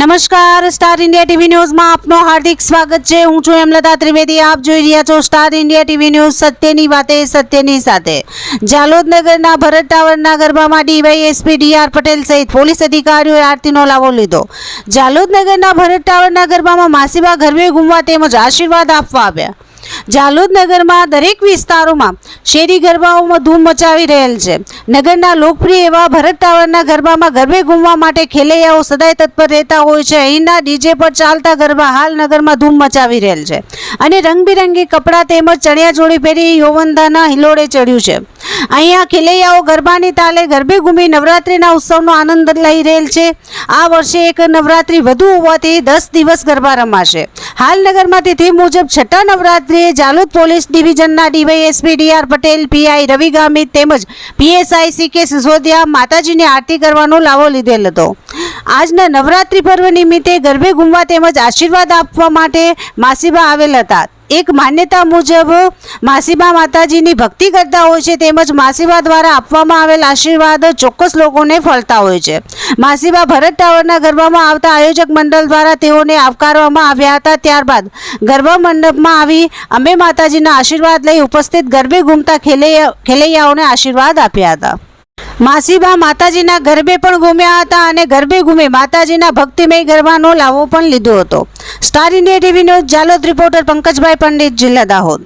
નમસ્કાર, star India TV ન્યૂઝમાં આપનું હાર્દિક સ્વાગત છે। હું છું હેમલતા ત્રિવેદી। આપ જોઈ રહ્યા છો સ્ટાર ઇન્ડિયા ટીવી ન્યૂઝ। સત્યની વાતે સત્યની સાથે। જાલોદ નગરના ભરત ટાવરના ગરબામાં ડીવાયએસપી ડીઆર પટેલ સહિત પોલીસ અધિકારીઓએ આરતીનો લાવો લીધો। જાલોદ નગરના ભરત ટાવરના ગરબામાં માસીબા ગરબે ઘૂમવા તેમજ આશીર્વાદ આપવા આવ્યા। જાલોદ નગરમાં દરેક વિસ્તારોમાં શેરી ગરબાઓમાં ધૂમ મચાવી રહેલ છે। નગરના લોકપ્રિય એવા ભરત ટાવરના ગરબામાં ગરબે ઘૂમવા માટે ખેલૈયાઓ સદાય તત્પર રહેતા હોય છે। અહીંના ડીજે પર ચાલતા ગરબા હાલ નગરમાં ધૂમ મચાવી રહેલ છે અને રંગબેરંગી કપડાં તેમજ ચણિયાચોળી પહેરી યૌવનદાના હિલોડે ચડ્યું છે। અહીંયા ખેલૈયાઓ ગરબાની તાલે ગરબે ઘૂમી નવરાત્રિના ઉત્સવનો આનંદ લઈ રહેલ છે। આ વર્ષે એક નવરાત્રિ વધુ હોવાથી 10 દિવસ ગરબા રમાશે। હાલ નગરમાં તિથિ મુજબ છઠ્ઠા નવરાત્રિએ જાલોદ પોલીસ ડિવિઝનના DYSP DR Patel, PI Ravi Gamit તેમજ પીએસઆઈ સીકે સિસોદિયા માતાજીની આરતી કરવાનો લાવો લીધેલ હતો। આજના નવરાત્રિ પર્વ નિમિત્તે ગરબે ઘૂમવા તેમજ આશીર્વાદ આપવા માટે માસીબા આવેલ હતા। એક માન્યતા મુજબ માસીબા માતાજીની ભક્તિ કરતા હોય છે તેમજ માસીબા દ્વારા આપવામાં આવેલ આશીર્વાદ ચોક્કસ લોકોને ફળતા હોય છે। માસીબા ભરત ટાવરના ગરબામાં આવતા આયોજક મંડળ દ્વારા તેઓને આવકારવામાં આવ્યા હતા। ત્યારબાદ ગરબા મંડપમાં આવી અંબે માતાજીના આશીર્વાદ લઈ ઉપસ્થિત ગરબે ઘૂમતા ખેલૈયાઓને આશીર્વાદ આપ્યા હતા। માસીબા માતાજીના ગરબે પણ ઘૂમ્યા હતા અને ગરબે ઘૂમી માતાજીના ભક્તિમય ગરબાનો લાવો પણ લીધો હતો। Star India TV news Jhalod reporter Pankajbhai Pandit, જિલ્લા દાહોદ।